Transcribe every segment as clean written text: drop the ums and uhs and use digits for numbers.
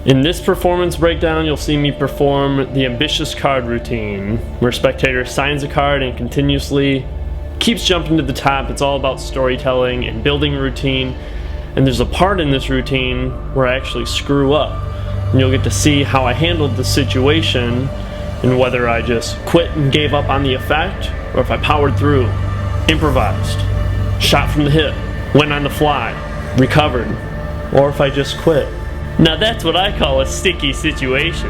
In this performance breakdown, you'll see me perform the ambitious card routine, where spectator signs a card and continuously keeps jumping to the top. It's all about storytelling and building routine, and there's a part in this routine where I actually screw up, and you'll get to see how I handled the situation and whether I just quit and gave up on the effect, or if I powered through, improvised, shot from the hip, went on the fly, recovered, or if I just quit. Now that's what I call a sticky situation.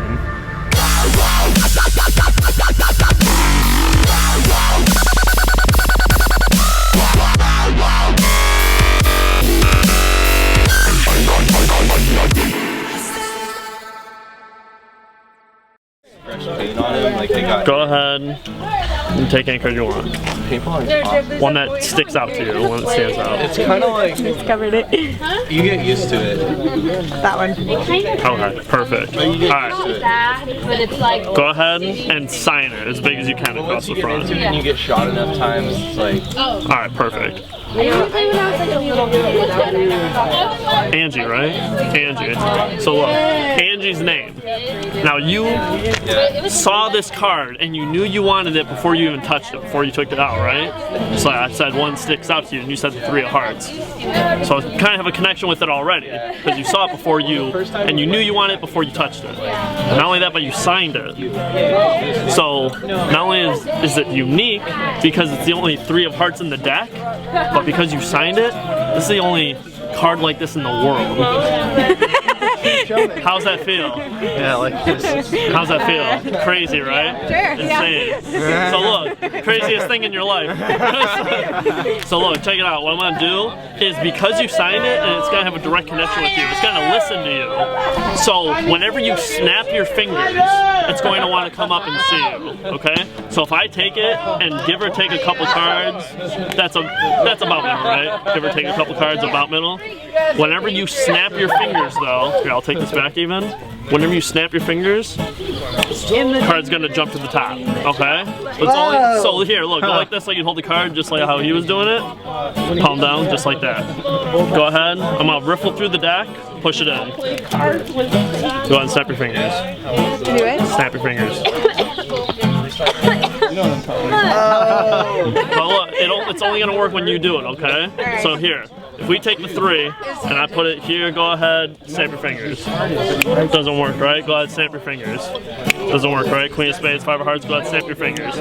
Go ahead and take any card you want. One that sticks out to you, one that stands out. It's kind of like... It's covered it. You get used to it. That one. Okay, perfect. Alright. Go ahead and sign it as big as you can across the front. When you get shot enough times, it's like... Alright, perfect. Angie, right? Angie. So look, Angie's name. Now you saw this card and you knew you wanted it before you even touched it, before you took it out, right? Just like I said, one sticks out to you and you said the 3 of hearts. So I kind of have a connection with it already, because you saw it before you, and you knew you wanted it before you touched it. And not only that, but you signed it. So not only is it unique because it's the only 3 of hearts in the deck, but because you signed it, this is the only card like this in the world. How's that feel? Yeah, like this. How's that feel? Crazy, right? Sure. Insane. Yeah. So look, craziest thing in your life. So look, check it out. What I'm gonna do is, because you signed it and it's gonna have a direct connection with you, it's gonna listen to you. So whenever you snap your fingers, it's going to want to come up and see you. Okay? So if I take it and give or take a couple cards, that's about middle, right? Give or take a couple cards, about middle. Whenever you snap your fingers, though, here, I'll take this back even. Whenever you snap your fingers, the card's gonna jump to the top, okay? But it's only, so here, look, go like this, like you hold the card just like how he was doing it. Palm down, just like that. Go ahead, I'm gonna riffle through the deck, push it in. Go ahead and snap your fingers. Do it? Snap your fingers. But look, it's only gonna work when you do it, okay? So here, if we take the 3 and I put it here, go ahead, snap your fingers. Doesn't work, right? Go ahead, snap your fingers. Doesn't work, right? Queen of spades, 5 of hearts, go ahead, snap your fingers.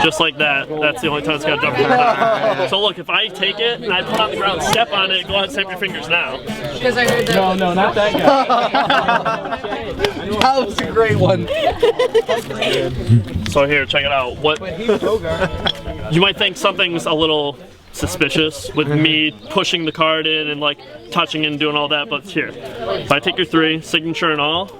Just like that. That's the only time it's gonna jump to the top. So look, if I take it and I put it on the ground, step on it, go ahead, snap your fingers now. Because I heard that. No, not that guy. That was a great one. So here, check it out. What you might think something's a little suspicious with me pushing the card in and like touching and doing all that, but here, if I take your 3, signature and all,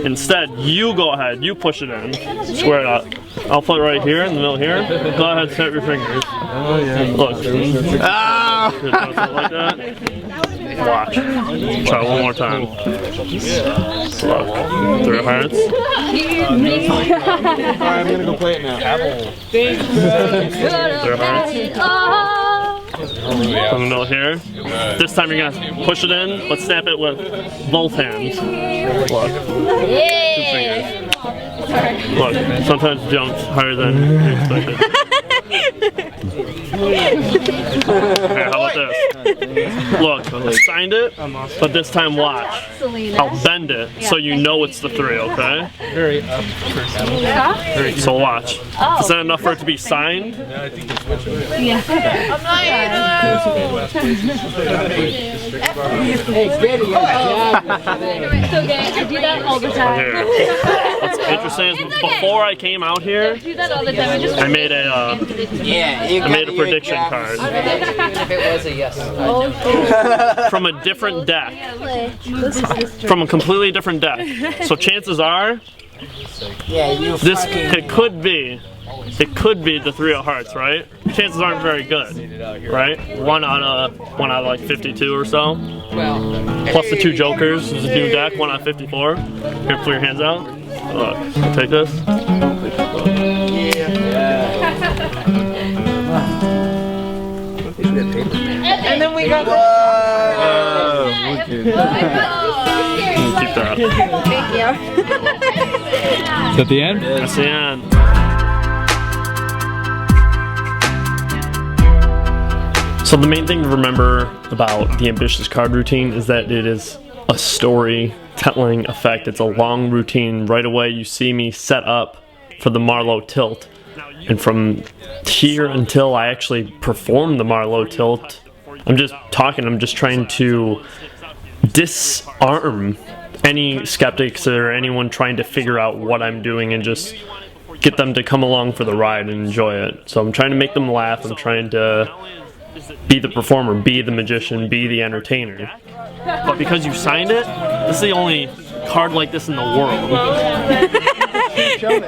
instead you go ahead, you push it in, square it up. I'll put it right here in the middle here. Go ahead, snap your fingers. Oh yeah. Look. Ah! Like that. Watch. Try one more time. Look. 3 of hearts. Alright, I'm gonna go play it now. 3 of hearts. From the middle here. This time you're gonna push it in, but snap it with both hands. Look. 2 fingers. Look, sometimes it jumps higher than you expected. Okay, how about this? Look, I signed it, but this time watch. I'll bend it so you know it's the 3, okay? Very up person. So watch. Is that enough for it to be signed? I think it's much better. Yeah. Hey, Kitty, So good. I do that all the time. Here. What's interesting is before I came out here, I do that all the time. I made a prediction card if it was a yes. from a different deck, from a completely different deck. So chances are, it could be the 3 of hearts, right? Chances aren't very good, right? One out of like 52 or so. Plus the 2 jokers. There's a new deck, 1 out of 54. Here, put your hands out. Look, take this. And then we got keep like that. Thank you. Is that the end? That's the end. So the main thing to remember about the ambitious card routine is that it is a storytelling effect. It's a long routine. Right away you see me set up for the Marlowe tilt. And from here until I actually perform the Marlowe tilt, I'm just talking, I'm just trying to disarm any skeptics or anyone trying to figure out what I'm doing and just get them to come along for the ride and enjoy it. So I'm trying to make them laugh, I'm trying to be the performer, be the magician, be the entertainer. But because you signed it, this is the only card like this in the world.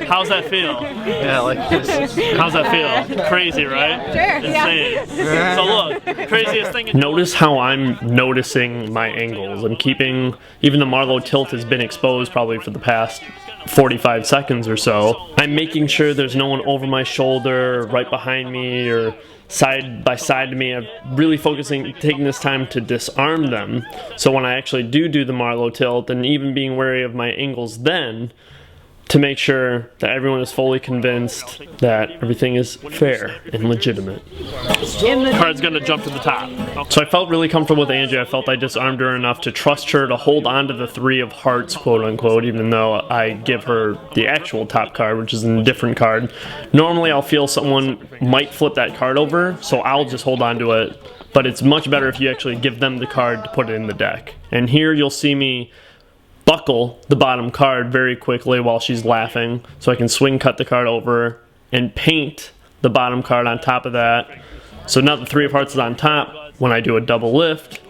How's that feel? Yeah, like this. How's that feel? Crazy, right? Sure, Insane. So look, craziest thing. Notice how I'm noticing my angles. I'm keeping, even the Marlowe tilt has been exposed probably for the past 45 seconds or so. I'm making sure there's no one over my shoulder, right behind me, or side by side to me. I'm really focusing, taking this time to disarm them. So when I actually do the Marlowe tilt, and even being wary of my angles then, to make sure that everyone is fully convinced that everything is fair and legitimate. Card's gonna jump to the top. So I felt really comfortable with Angie. I felt I disarmed her enough to trust her to hold on to the 3 of hearts, quote unquote, even though I give her the actual top card, which is a different card. Normally I'll feel someone might flip that card over, so I'll just hold on to it. But it's much better if you actually give them the card to put it in the deck. And here you'll see me buckle the bottom card very quickly while she's laughing, so I can swing cut the card over and paint the bottom card on top of that. So now the 3 of hearts is on top. When I do a double lift,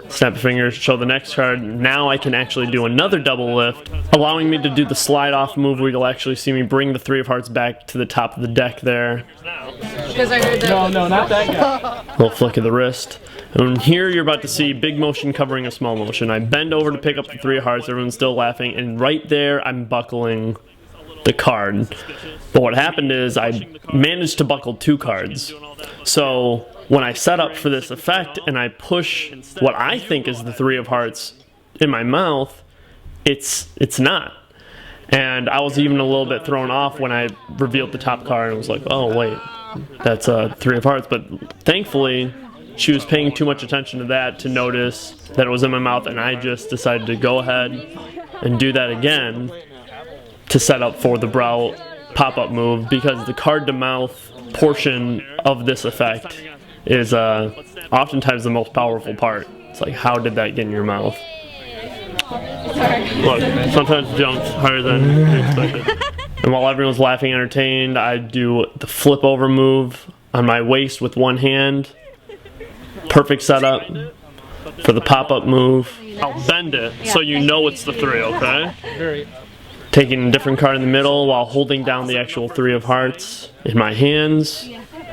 snap a finger, show the next card, now I can actually do another double lift, allowing me to do the slide off move where you'll actually see me bring the 3 of hearts back to the top of the deck there. Because I heard that. No, not that guy. Little flick of the wrist. And here you're about to see big motion covering a small motion. I bend over to pick up the 3 of hearts, everyone's still laughing, and right there I'm buckling the card. But what happened is I managed to buckle 2 cards. So when I set up for this effect and I push what I think is the 3 of hearts in my mouth, it's not. And I was even a little bit thrown off when I revealed the top card and was like, oh wait, that's a 3 of hearts. But thankfully, she was paying too much attention to that to notice that it was in my mouth, and I just decided to go ahead and do that again to set up for the brow pop-up move, because the card to mouth portion of this effect is oftentimes the most powerful part. It's like, how did that get in your mouth? Look, sometimes it jumps higher than you expected. And while everyone's laughing and entertained, I do the flip over move on my waist with one hand. Perfect setup for the pop-up move. I'll bend it so you know it's the 3, okay? Taking a different card in the middle while holding down the actual 3 of hearts in my hands,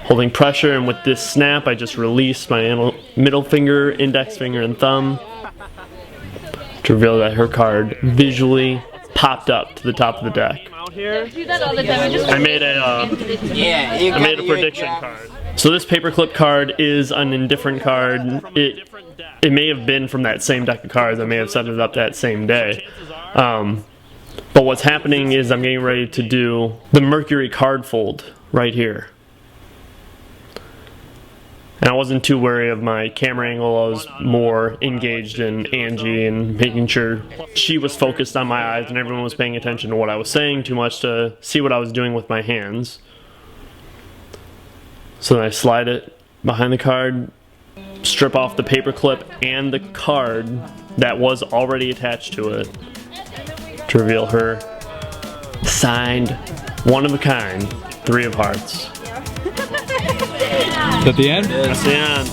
holding pressure, and with this snap I just release my middle finger, index finger, and thumb to reveal that her card visually popped up to the top of the deck. Do that all the time. I made a prediction card. So this paperclip card is an indifferent card. It may have been from that same deck of cards. I may have set it up that same day. But what's happening is I'm getting ready to do the Mercury card fold right here. And I wasn't too wary of my camera angle. I was more engaged in Angie and making sure she was focused on my eyes and everyone was paying attention to what I was saying too much to see what I was doing with my hands. So then I slide it behind the card, strip off the paper clip and the card that was already attached to it to reveal her signed, one of a kind, 3 of hearts. Is that the end? That's the end.